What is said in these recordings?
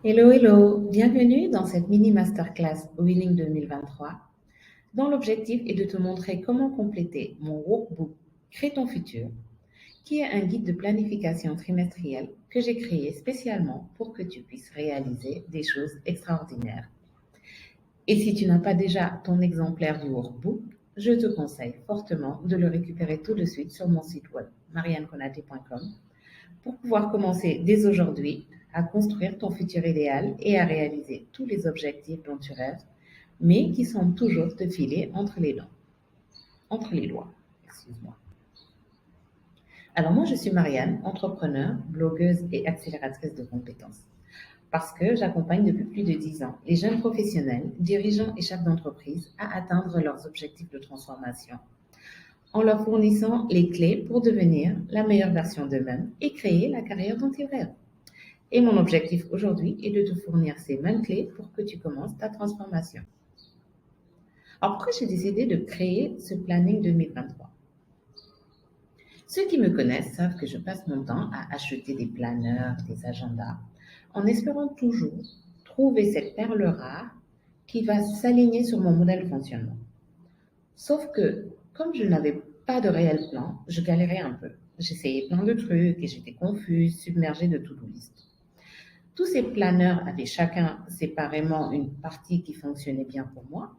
Hello, hello, bienvenue dans cette mini masterclass Winning 2023 dont l'objectif est de te montrer comment compléter mon workbook Crée ton futur, qui est un guide de planification trimestrielle que j'ai créé spécialement pour que tu puisses réaliser des choses extraordinaires. Et si tu n'as pas déjà ton exemplaire du workbook, je te conseille fortement de le récupérer tout de suite sur mon site web mariannekonate.com pour pouvoir commencer dès aujourd'hui à construire ton futur idéal et à réaliser tous les objectifs dont tu rêves, mais qui sont toujours te filer entre les dents, entre les doigts. Excuse-moi. Alors moi, je suis Marianne, entrepreneure, blogueuse et accélératrice de compétences. Parce que j'accompagne depuis plus de 10 ans les jeunes professionnels, dirigeants et chefs d'entreprise à atteindre leurs objectifs de transformation en leur fournissant les clés pour devenir la meilleure version d'eux-mêmes et créer la carrière dont ils rêvent. Et mon objectif aujourd'hui est de te fournir ces mêmes clés pour que tu commences ta transformation. Alors pourquoi j'ai décidé de créer ce planning 2023? Ceux qui me connaissent savent que je passe mon temps à acheter des planeurs, des agendas, en espérant toujours trouver cette perle rare qui va s'aligner sur mon modèle de fonctionnement. Sauf que, comme je n'avais pas de réel plan, je galérais un peu. J'essayais plein de trucs et j'étais confuse, submergée de to-do list. Tous ces planeurs avaient chacun séparément une partie qui fonctionnait bien pour moi,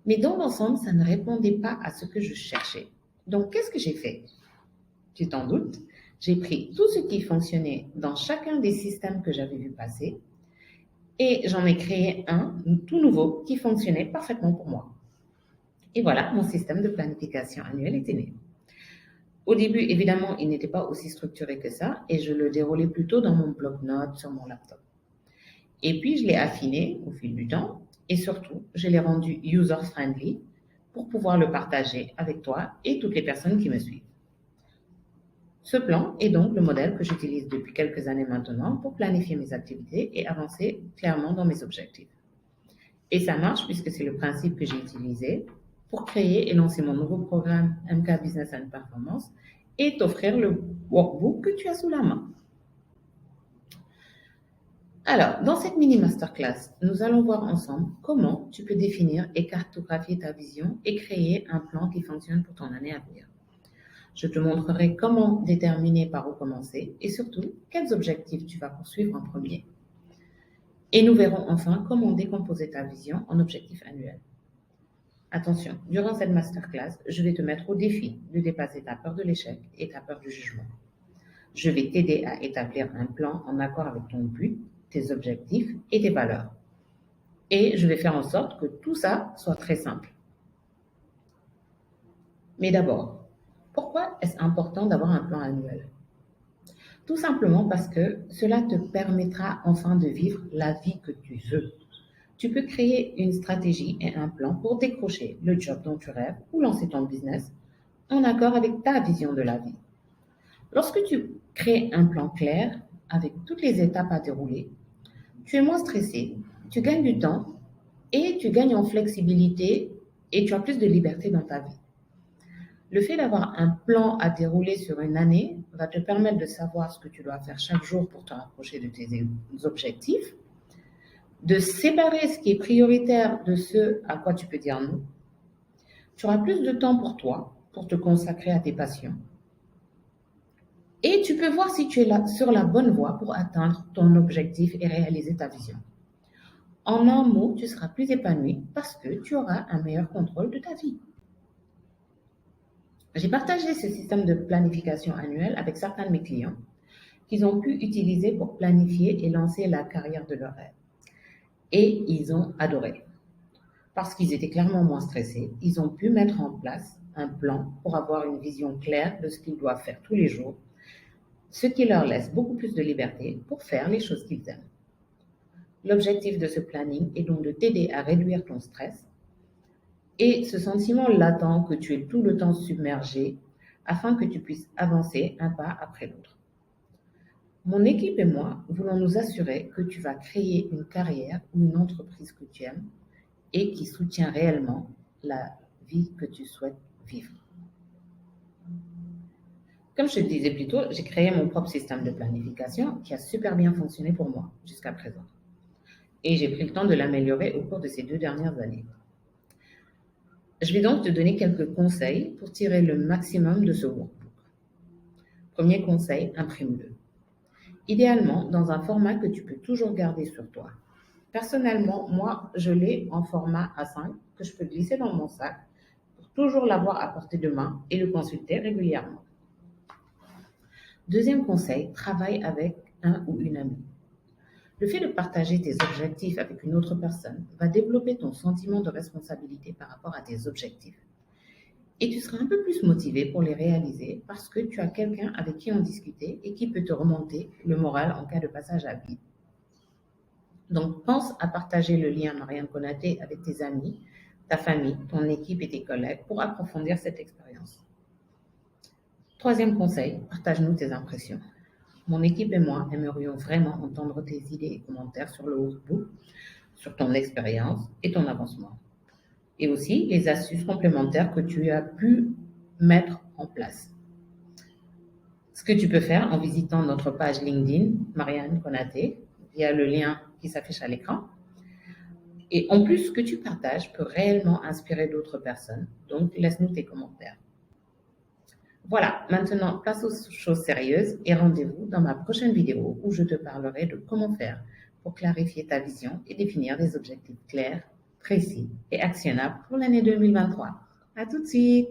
mais dans l'ensemble, ça ne répondait pas à ce que je cherchais. Donc, qu'est-ce que j'ai fait? Tu t'en doutes, j'ai pris tout ce qui fonctionnait dans chacun des systèmes que j'avais vu passer et j'en ai créé un tout nouveau qui fonctionnait parfaitement pour moi. Et voilà, mon système de planification annuelle était né. Au début, évidemment, il n'était pas aussi structuré que ça et je le déroulais plutôt dans mon bloc-notes sur mon laptop. Et puis, je l'ai affiné au fil du temps et surtout, je l'ai rendu user-friendly pour pouvoir le partager avec toi et toutes les personnes qui me suivent. Ce plan est donc le modèle que j'utilise depuis quelques années maintenant pour planifier mes activités et avancer clairement dans mes objectifs. Et ça marche puisque c'est le principe que j'ai utilisé pour créer et lancer mon nouveau programme MK Business and Performance et t'offrir le workbook que tu as sous la main. Alors, dans cette mini masterclass, nous allons voir ensemble comment tu peux définir et cartographier ta vision et créer un plan qui fonctionne pour ton année à venir. Je te montrerai comment déterminer par où commencer et surtout quels objectifs tu vas poursuivre en premier. Et nous verrons enfin comment décomposer ta vision en objectifs annuels. Attention, durant cette masterclass, je vais te mettre au défi de dépasser ta peur de l'échec et ta peur du jugement. Je vais t'aider à établir un plan en accord avec ton but, tes objectifs et tes valeurs. Et je vais faire en sorte que tout ça soit très simple. Mais d'abord, pourquoi est-ce important d'avoir un plan annuel? Tout simplement parce que cela te permettra enfin de vivre la vie que tu veux. Tu peux créer une stratégie et un plan pour décrocher le job dont tu rêves ou lancer ton business en accord avec ta vision de la vie. Lorsque tu crées un plan clair avec toutes les étapes à dérouler, tu es moins stressé, tu gagnes du temps et tu gagnes en flexibilité et tu as plus de liberté dans ta vie. Le fait d'avoir un plan à dérouler sur une année va te permettre de savoir ce que tu dois faire chaque jour pour te rapprocher de tes objectifs, de séparer ce qui est prioritaire de ce à quoi tu peux dire non. Tu auras plus de temps pour toi, pour te consacrer à tes passions. Et tu peux voir si tu es là, sur la bonne voie pour atteindre ton objectif et réaliser ta vision. En un mot, tu seras plus épanoui parce que tu auras un meilleur contrôle de ta vie. J'ai partagé ce système de planification annuelle avec certains de mes clients qu'ils ont pu utiliser pour planifier et lancer la carrière de leur rêve. Et ils ont adoré. Parce qu'ils étaient clairement moins stressés, ils ont pu mettre en place un plan pour avoir une vision claire de ce qu'ils doivent faire tous les jours, ce qui leur laisse beaucoup plus de liberté pour faire les choses qu'ils aiment. L'objectif de ce planning est donc de t'aider à réduire ton stress et ce sentiment latent que tu es tout le temps submergé afin que tu puisses avancer un pas après l'autre. Mon équipe et moi voulons nous assurer que tu vas créer une carrière ou une entreprise que tu aimes et qui soutient réellement la vie que tu souhaites vivre. Comme je te le disais plus tôt, j'ai créé mon propre système de planification qui a super bien fonctionné pour moi jusqu'à présent. Et j'ai pris le temps de l'améliorer au cours de ces 2 dernières années. Je vais donc te donner quelques conseils pour tirer le maximum de ce workbook. Premier conseil, imprime-le. Idéalement, dans un format que tu peux toujours garder sur toi. Personnellement, moi, je l'ai en format A5 que je peux glisser dans mon sac pour toujours l'avoir à portée de main et le consulter régulièrement. Deuxième conseil, travaille avec un ou une amie. Le fait de partager tes objectifs avec une autre personne va développer ton sentiment de responsabilité par rapport à tes objectifs. Et tu seras un peu plus motivé pour les réaliser parce que tu as quelqu'un avec qui en discuter et qui peut te remonter le moral en cas de passage à vide. Donc, pense à partager le lien Marianne Konaté avec tes amis, ta famille, ton équipe et tes collègues pour approfondir cette expérience. Troisième conseil, partage-nous tes impressions. Mon équipe et moi aimerions vraiment entendre tes idées et commentaires sur le workbook, sur ton expérience et ton avancement. Et aussi les astuces complémentaires que tu as pu mettre en place. Ce que tu peux faire en visitant notre page LinkedIn, Marianne Konaté, via le lien qui s'affiche à l'écran. Et en plus, ce que tu partages peut réellement inspirer d'autres personnes. Donc, laisse-nous tes commentaires. Voilà, maintenant, place aux choses sérieuses et rendez-vous dans ma prochaine vidéo où je te parlerai de comment faire pour clarifier ta vision et définir des objectifs clairs, précis et actionnables pour l'année 2023. À tout de suite!